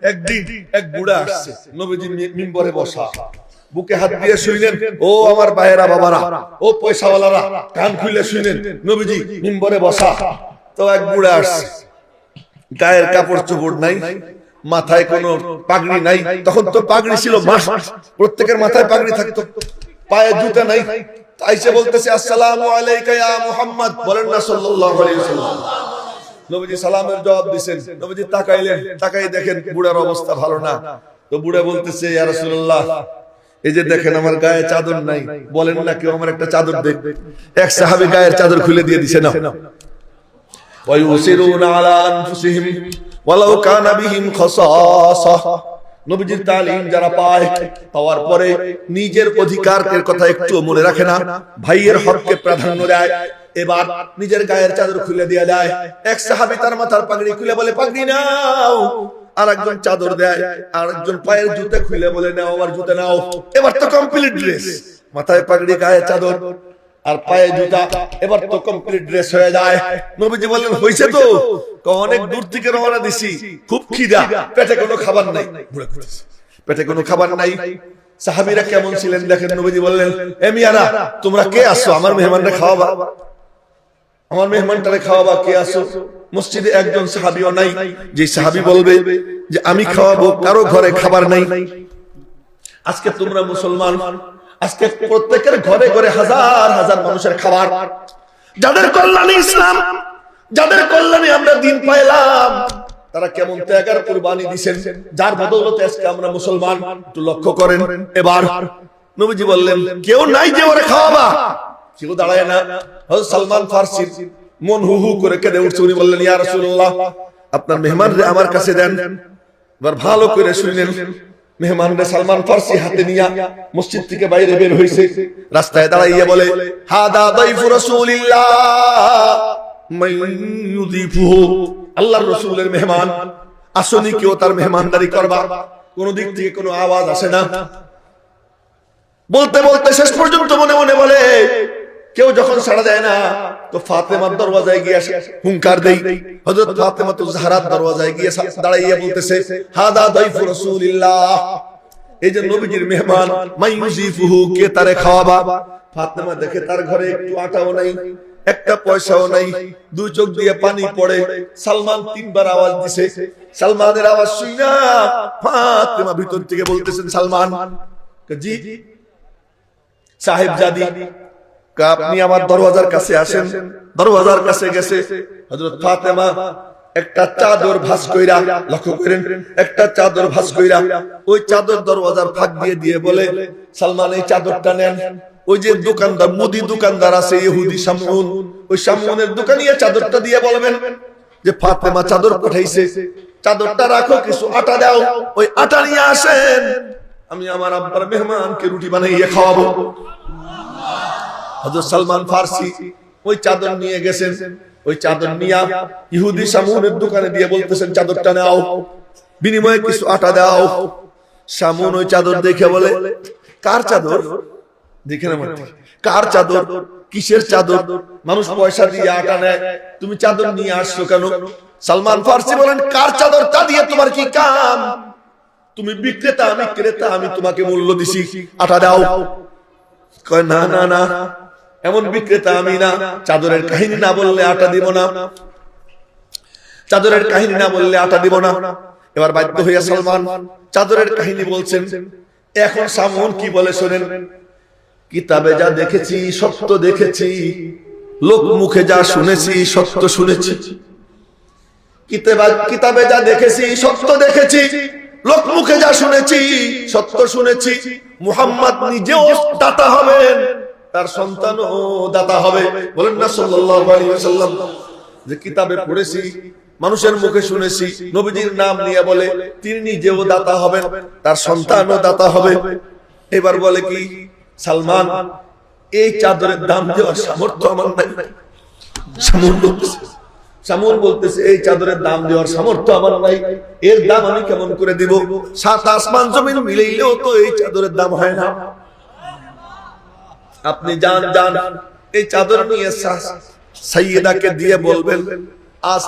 একদিন এক বুড়া আসছে, নবীজি মিম্বরে বসা, বুকে হাত দিয়ে শুনলেন, ও আমার ভাইয়েরা বাবারা, ও পয়সাওয়ালারা, কান খুলে শুনেন, নবীজি মিম্বরে বসা। তো এক বুড়া আসছে, গায়ের কাপড় চোপড় নাই, মাথায় কোনো পাগড়ি নাই, তখন তো পাগড়ি ছিল মাস্ট, প্রত্যেকের মাথায় পাগড়ি থাকতো, পায়ে জুতা নাই। আইসে বলতেছে, আসসালামু আলাইকা ইয়া মুহাম্মদ, বলেন না সাল্লাল্লাহু আলাইহি ওয়াসাল্লাম। নবীজি সালামের জবাব দিবেন, নবীজি তাকাইলেন, তাকাই দেখেন বুড়ার অবস্থা ভালো না। তো বুড়া বলতেছে, ইয়া রাসূলুল্লাহ, এই যে দেখেন আমার গায়ে চাদর নাই, বলেন না কেউ আমার একটা চাদর দেন। এক সাহাবী গায়ের চাদর খুলে দিয়ে দিছে, না ওয়া ইউসিরুনা আলা আনফুসিহিম ওয়ালাউ কানা বিহিম খাসাসা। নবীজির তালিম যারা পায়, পাওয়ার পরে নিজের অধিকারের কথা একটু মনে রাখে না, ভাইয়ের হককে প্রাধান্য দেয়। এবার নিজের গায়ের চাদর খুলে দিয়ে দেয়। এক সাহাবী তার মাথার পাগড়ি খুলে বলে, পাগড়ি নাও। আর একজন চাদর দেয়, আর একজন পায়ের জুতা খুলে বলে, নাও আমার জুতা নাও। এবার তো কমপ্লিট ড্রেস, মাথায় পাগড়ি, গায়ে চাদর আর পায়ে জুতা, এবার তো কমপ্লিট ড্রেস হয়ে যায়। নবীজি বললেন, হইছে তো? অনেক দূর থেকে রওনা দিছি, খুব খিদা, পেটে কোনো খাবার নাই। পেটে কোনো খাবার নাই। সাহাবীরা কেমন ছিলেন দেখেন। নবীজি বললেন, এ মিয়ারা, তোমরা কে আসছো? আমার মেহমানরা খাওয়াবা, আমার মেহমানটারে খাওয়াবা। কে আসো? মসজিদে একজন সাহাবীও নাই যে সাহাবী বলবে যে আমি খাওয়াবো, কারো ঘরে খাবার নাই। আজকে তোমরা মুসলমান, আজকে প্রত্যেকের ঘরে ঘরে হাজার হাজার মানুষের খাবার, যাদের কল্যাণে ইসলাম, যাদের কল্যাণে আমরা দিন পাইলাম, তারা কেমন ত্যাগের কুরবানি দিবেন, যার বদৌলতে আজকে আমরা মুসলমান। একটু লক্ষ্য করেন। এবার নবীজি বললেন, কেউ নাই যে ওরে খাওয়াবা? কেউ দাঁড়ায় না। হযরত সালমান ফারসি মন হু হু করে কেঁদে উঠছে। উনি বললেন, ইয়া রাসূলুল্লাহ, আপনার মেহমানরে আমার কাছে দেন। এবার ভালো করে শুনেন, মেহমানরে সালমান ফারসি হাতে নিয়া মসজিদ থেকে বাইরে বের হইছে, রাস্তায় দাঁড়াইয়া বলে, হাদা দাইফু রাসূলিল্লাহ মান ইউযিফুহু, আল্লাহর রাসূলের মেহমান, আসনি কেউ তার মেহমানদারি করবা। কোন দিক থেকে কোনো আওয়াজ আসে না। বলতে বলতে শেষ পর্যন্ত মনে মনে বলে, কেউ যখন সাড়া দেয় না, তো ফাতেমার দরওয়াজায় গিয়ে হুঙ্কার দেই। হযরত ফাতেমা তো জাহরার দরওয়াজায় গিয়ে দাঁড়াইয়া বলতেছে, হাদা দাইফু রাসূলিল্লাহ, এই যে নবীজির মেহমান, মাইয়ুজিফুহু, কে তারে খাওয়াবা। ফাতেমা দেখে তার ঘরে একটু আটাও নাই, একটা পয়সাও নাই, দুই চোখ দিয়ে পানি পড়ে। সালমান তিনবার আওয়াজ দিছে। সালমানের আওয়াজ শুনা ফাতেমা ভিতর থেকে বলতেছেন, সালমান, জি সাহেব জাদি, আপনি আমার দরওয়াজার কাছে আসেন। দরওয়াজার কাছে গেছে। হযরত ফাতেমা একটা চাদর ভাঁজ কইরা, লক্ষ্য করেন, একটা চাদর ভাঁজ কইরা ওই চাদর দরওয়াজার ফাঁক দিয়ে দিয়ে বলে, সালমান এই চাদরটা নেন। ওই যে দোকানদার, মুদি দোকানদার আছে ইহুদি শামউন, ওই শামউনের দোকানিয়া চাদরটা দিয়ে বলবেন যে ফাতেমা চাদর পাঠাইছে, চাদরটা রাখো, কিছু আটা দাও, ওই আটা নিয়ে আসেন, আমি আমার আব্বার মেহমানকে রুটি বানাইয়ে খাওয়াবো। হযরত সালমান ফারসি ওই চাদর নিয়ে গেছেন। ওই চাদর নিয়া ইহুদি শামউনের দোকানে দিয়ে বলতেছেন, চাদরটা নাও, বিনিময়ে কিছু আটা দাও। শামউন ওই চাদর দেখে বলে, কার চাদর? দেখে না, কার চাদর, কিসের চাদর? মানুষ পয়সা দিয়ে আটা নেয়, তুমি চাদর নিয়ে আসছো কেন? সালমান ফারসি বলেন, কার চাদর, তা দিয়ে তোমার কি কাম? তুমি বিক্রেতা, আমি ক্রেতা, আমি তোমাকে মূল্য দিছি, আটা দাও। কয়, না না না, এমন বিক্রেতা আমি না, চাদরের কাহিনী না বললে আটা দিব না, চাদরের কাহিনী না বললে আটা দিব না। এবার বাধ্য হইয়া সালমান চাদরের কাহিনী বলছেন। এখন শামউন কি বলে শোনেন, কিতাবে যা দেখেছি সত্য দেখেছি, লোক মুখে যা শুনেছি সত্য শুনেছি। কিতাবে যা দেখেছি সত্য দেখেছি, লোক মুখে যা শুনেছি সত্য শুনেছি। মুহাম্মদ নিজেও দাতা হবেন, তার সন্তানও দাতা হবে। বলেন না সাল্লাল্লাহু আলাইহি ওয়াসাল্লাম। যে কিতাবে পড়েছি, মানুষের মুখে শুনেছি, নবীজির নাম নিয়ে বলে তিনি নিজেও দাতা হবেন, তার সন্তানও দাতা হবে। এবার বলে কি, সালমান, এই চাদরের দাম দেওয়ার সামর্থ্য আমার নাই। শামউন বলতেছে, এই চাদরের দাম দেওয়ার সামর্থ্য আমার নাই, এর দাম আমি কেমন করে দিব? সাত আসমান জমিন মিলাইলেও তো এই চাদরের দাম হয় না। আপনি যান যান, এই চাদর নিয়ে সাইয়েদাকে দিয়ে বলবেন, আজ